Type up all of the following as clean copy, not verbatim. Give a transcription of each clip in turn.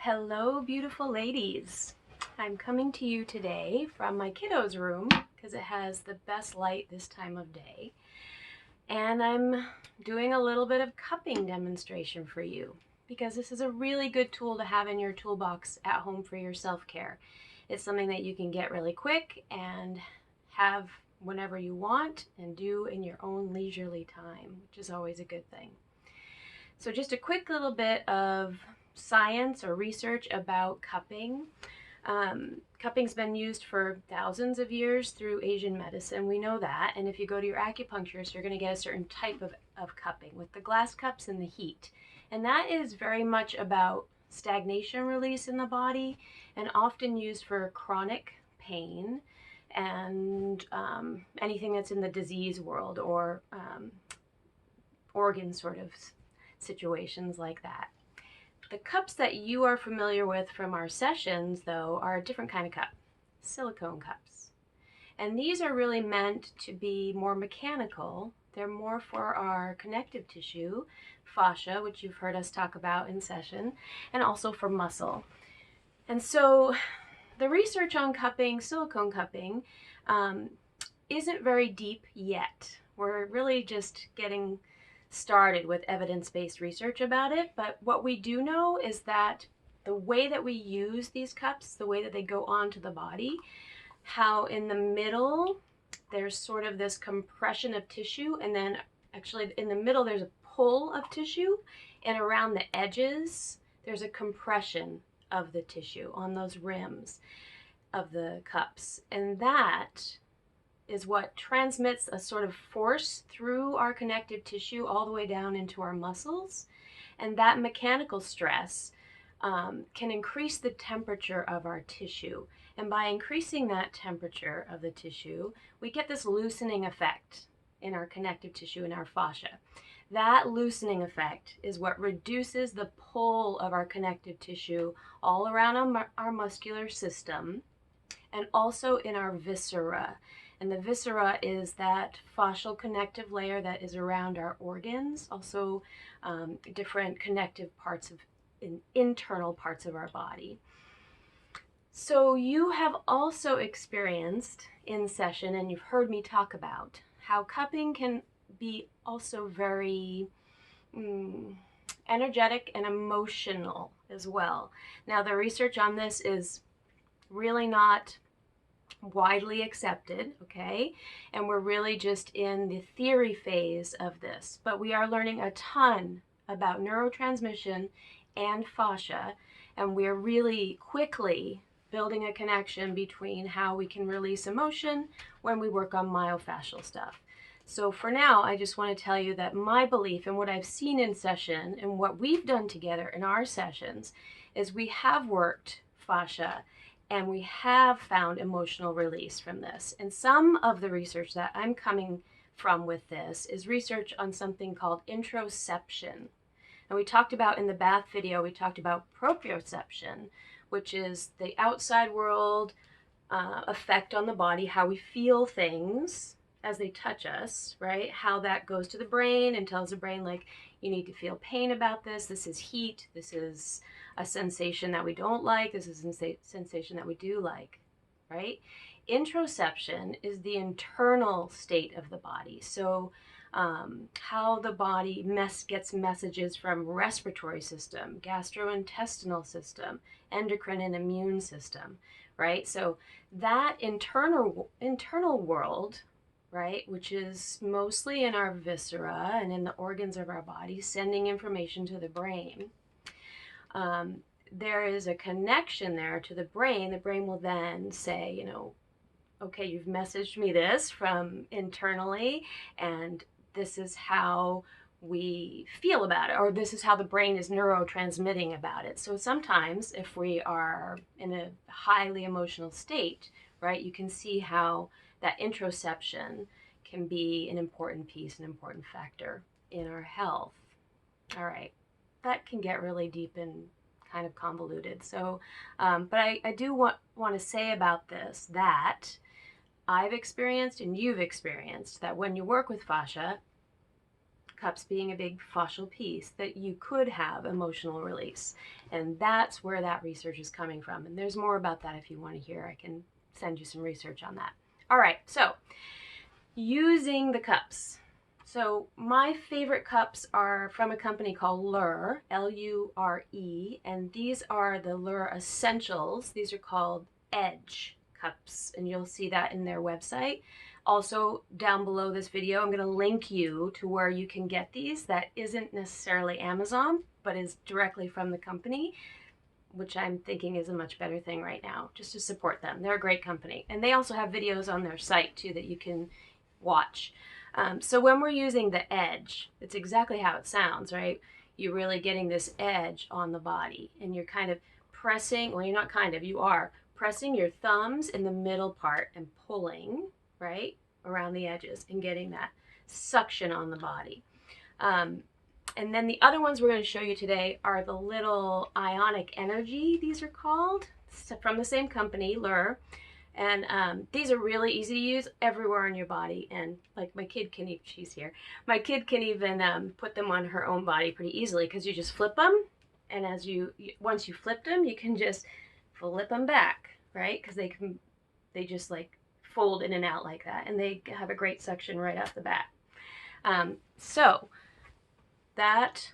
Hello, beautiful ladies. I'm coming to you today from my kiddo's room because it has the best light this time of day. And I'm doing a little bit of cupping demonstration for you because this is a really good tool to have in your toolbox at home for your self-care. It's something that you can get really quick and have whenever you want and do in your own leisurely time, which is always a good thing. So just a quick little bit of science or research about cupping. Cupping's been used for thousands of years through Asian medicine. We know that. And if you go to your acupuncturist, you're going to get a certain type of cupping with the glass cups and the heat. And that is very much about stagnation release in the body and often used for chronic pain and anything that's in the disease world or organ sort of situations like that. The cups that you are familiar with from our sessions, though, are a different kind of cup, silicone cups. And these are really meant to be more mechanical. They're more for our connective tissue, fascia, which you've heard us talk about in session, and also for muscle. And so the research on cupping, silicone cupping, isn't very deep yet. We're really just getting started with evidence-based research about it, but what we do know is that the way that we use these cups, the way that they go onto the body, how in the middle there's sort of this compression of tissue, and then actually in the middle there's a pull of tissue, and around the edges there's a compression of the tissue on those rims of the cups, and that is what transmits a sort of force through our connective tissue all the way down into our muscles. And that mechanical stress can increase the temperature of our tissue. And by increasing that temperature of the tissue, we get this loosening effect in our connective tissue, in our fascia. That loosening effect is what reduces the pull of our connective tissue all around our muscular system and also in our viscera. And the viscera is that fascial connective layer that is around our organs, also different connective parts of internal parts of our body. So you have also experienced in session, and you've heard me talk about, how cupping can be also very energetic and emotional as well. Now, the research on this is really not widely accepted, okay? And we're really just in the theory phase of this, but we are learning a ton about neurotransmission and fascia, and we're really quickly building a connection between how we can release emotion when we work on myofascial stuff. So for now, I just want to tell you that my belief and what I've seen in session and what we've done together in our sessions is we have worked fascia and we have found emotional release from this. And some of the research that I'm coming from with this is research on something called interoception. And we talked about in the bath video, we talked about proprioception, which is the outside world effect on the body, how we feel things as they touch us, right? How that goes to the brain and tells the brain, like, you need to feel pain about this. This is heat. This is a sensation that we don't like. This is a sensation that we do like, right? Interoception is the internal state of the body. So how the body gets messages from respiratory system, gastrointestinal system, endocrine and immune system, right? So that internal world, right, which is mostly in our viscera and in the organs of our body, sending information to the brain. There is a connection there to the brain. The brain will then say, you know, okay, you've messaged me this from internally, and this is how we feel about it, or this is how the brain is neurotransmitting about it. So sometimes if we are in a highly emotional state, right, you can see how that interoception can be an important piece, an important factor in our health. All right, that can get really deep and kind of convoluted. So, but I do want to say about this that I've experienced and you've experienced that when you work with fascia, cups being a big fascial piece, that you could have emotional release. And that's where that research is coming from. And there's more about that if you want to hear. I can send you some research on that. All right, so using the cups. So my favorite cups are from a company called Lure, L-U-R-E, and these are the Lure Essentials. These are called Edge cups, and you'll see that in their website. Also, down below this video, I'm going to link you to where you can get these. That isn't necessarily Amazon, but is directly from the company, which I'm thinking is a much better thing right now, just to support them. They're a great company. And they also have videos on their site, too, that you can watch. So when we're using the edge, it's exactly how it sounds, right? You're really getting this edge on the body, and you're kind of pressing, well, you're not kind of, you are pressing your thumbs in the middle part and pulling, right, around the edges and getting that suction on the body. And then the other ones we're going to show you today are the little Ionic Energy, these are called, from the same company, Lure. And these are really easy to use everywhere on your body. And like my kid can even, she's here, my kid can even put them on her own body pretty easily, because you just flip them. And as once you flip them, you can just flip them back, right? Because they just like fold in and out like that. And they have a great suction right off the bat. So that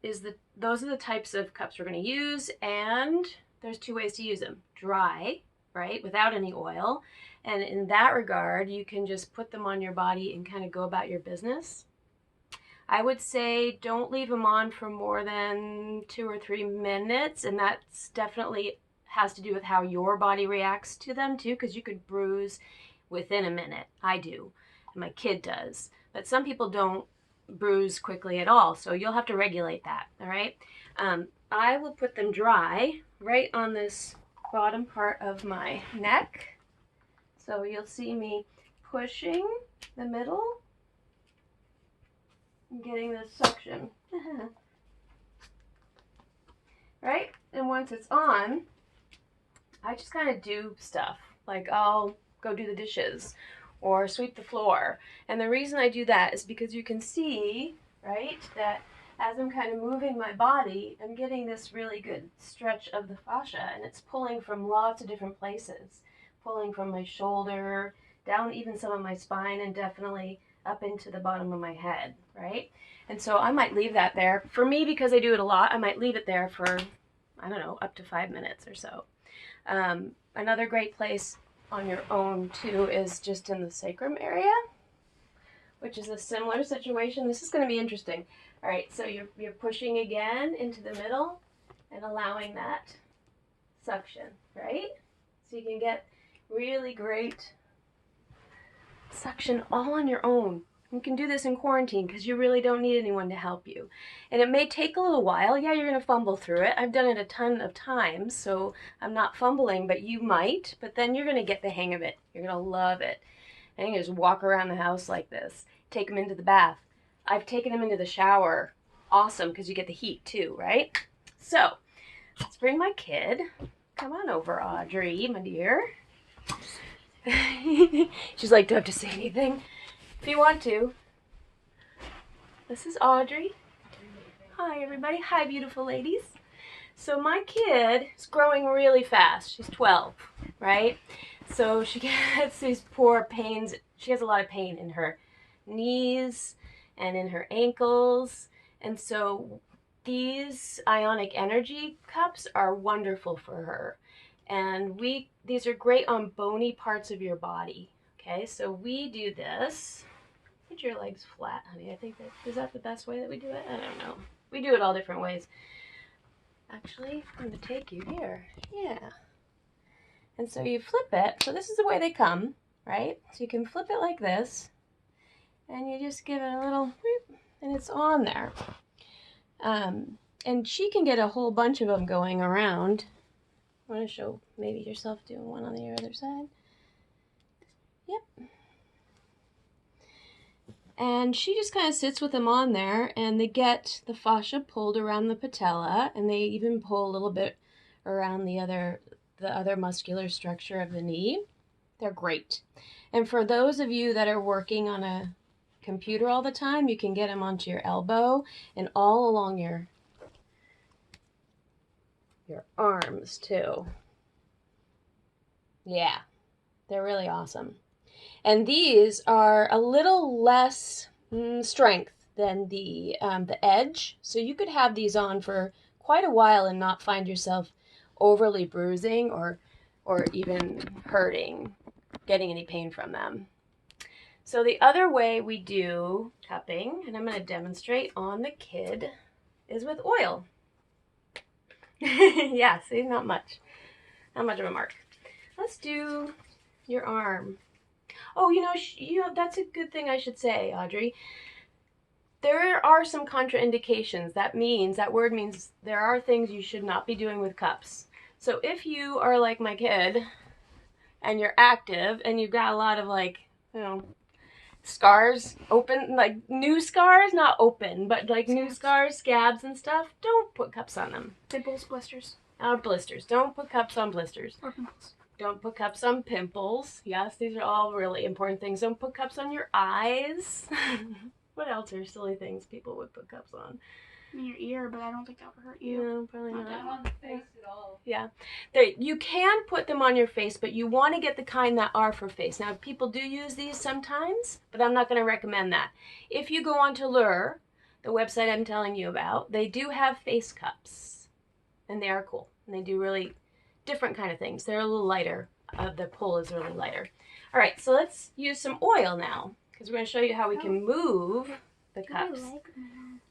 is those are the types of cups we're going to use. And there's two ways to use them. Dry, right, without any oil. And in that regard, you can just put them on your body and kind of go about your business. I would say don't leave them on for more than 2 or 3 minutes, and that's definitely has to do with how your body reacts to them too, because you could bruise within a minute. I do, and my kid does, but some people don't bruise quickly at all, so you'll have to regulate that. All right, I will put them dry right on this bottom part of my neck. So you'll see me pushing the middle and getting this suction. Right? And once it's on, I just kind of do stuff. Like I'll go do the dishes or sweep the floor. And the reason I do that is because you can see, right, that as I'm kind of moving my body, I'm getting this really good stretch of the fascia, and it's pulling from lots of different places. Pulling from my shoulder, down even some of my spine, and definitely up into the bottom of my head, right? And so I might leave that there. For me, because I do it a lot, I might leave it there for, I don't know, up to 5 minutes or so. Another great place on your own, too, is just in the sacrum area, which is a similar situation. This is going to be interesting. All right, so you're pushing again into the middle and allowing that suction, right? So you can get really great suction all on your own. You can do this in quarantine because you really don't need anyone to help you. And it may take a little while. Yeah, you're going to fumble through it. I've done it a ton of times, so I'm not fumbling, but you might. But then you're going to get the hang of it. You're going to love it. And you can just walk around the house like this. Take them into the bath. I've taken them into the shower. Awesome, because you get the heat too, right? So, let's bring my kid. Come on over, Audrey, my dear. She's like, do I have to say anything? If you want to. This is Audrey. Hi, everybody. Hi, beautiful ladies. So my kid is growing really fast. She's 12, right? So she gets these poor pains. She has a lot of pain in her knees and in her ankles. And so these Ionic Energy cups are wonderful for her. And these are great on bony parts of your body. Okay, so we do this. Put your legs flat, honey. I think is that the best way that we do it? I don't know. We do it all different ways. Actually, I'm going to take you here. Yeah. And so you flip it. So this is the way they come, right? So you can flip it like this. And you just give it a little whoop, and it's on there. And she can get a whole bunch of them going around. I want to show maybe yourself doing one on the other side. Yep. And she just kind of sits with them on there, and they get the fascia pulled around the patella, and they even pull a little bit around the other muscular structure of the knee. They're great. And for those of you that are working on a computer all the time, you can get them onto your elbow and all along your arms too. Yeah, they're really awesome. And these are a little less strength than the Edge, so you could have these on for quite a while and not find yourself overly bruising or even hurting, getting any pain from them. So the other way we do cupping, and I'm going to demonstrate on the kid, is with oil. Yeah, see, not much of a mark. Let's do your arm. Oh, you know, that's a good thing I should say, Audrey. There are some contraindications. That word means there are things you should not be doing with cups. So if you are like my kid and you're active and you've got a lot of, like, you know, scars, open, like new scars, not open, but like new scars, scabs and stuff, don't put cups on them. Pimples, blisters. Blisters. Don't put cups on blisters. Or pimples. Don't put cups on pimples. Yes, these are all really important things. Don't put cups on your eyes. What else are silly things people would put cups on? In your ear, but I don't think that would hurt you. No, probably not. Not on the face at all. Yeah. You can put them on your face, but you want to get the kind that are for face. Now, people do use these sometimes, but I'm not going to recommend that. If you go on to Lure, the website I'm telling you about, they do have face cups, and they are cool. And they do really different kind of things. They're a little lighter. The pull is really lighter. All right, so let's use some oil now, because we're going to show you how we can move the cups.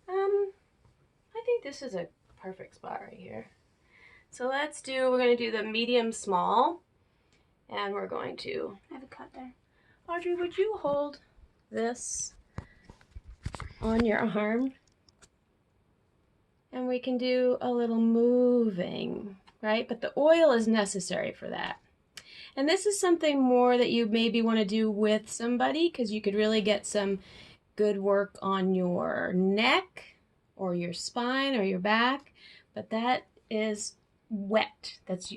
I think this is a perfect spot right here. So we're going to do the medium small, and we're going to... I have a cut there. Audrey, would you hold this on your arm? And we can do a little moving, right? But the oil is necessary for that. And this is something more that you maybe want to do with somebody, because you could really get some good work on your neck or your spine or your back. But that is wet. That's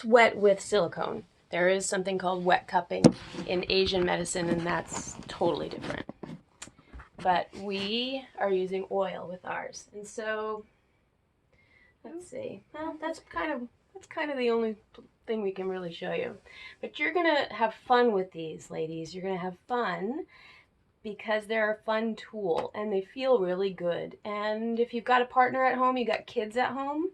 wet with silicone. There is something called wet cupping in Asian medicine, and that's totally different. But we are using oil with ours. And so, let's see. Well, that's kind of the only thing we can really show you. But you're going to have fun with these, ladies. You're going to have fun because they're a fun tool and they feel really good. And if you've got a partner at home, you got kids at home,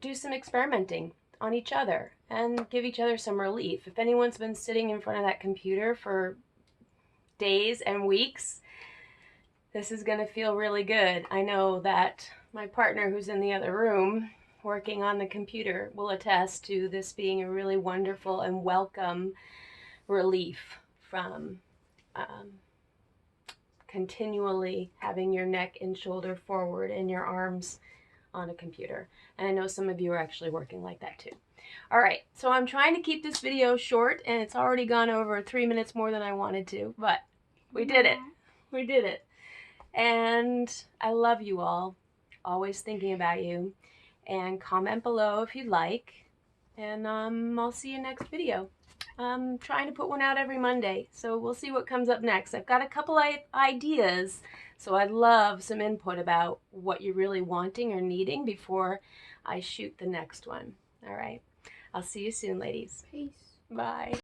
do some experimenting on each other and give each other some relief. If anyone's been sitting in front of that computer for days and weeks, this is going to feel really good. I know that my partner who's in the other room working on the computer will attest to this being a really wonderful and welcome relief from continually having your neck and shoulder forward and your arms on a computer. And I know some of you are actually working like that too. All right, so I'm trying to keep this video short, and it's already gone over 3 minutes more than I wanted to, but we did it. We did it. And I love you all. Always thinking about you. And comment below if you'd like. And I'll see you next video. I'm trying to put one out every Monday, so we'll see what comes up next. I've got a couple ideas, so I'd love some input about what you're really wanting or needing before I shoot the next one. All right. I'll see you soon, ladies. Peace. Bye.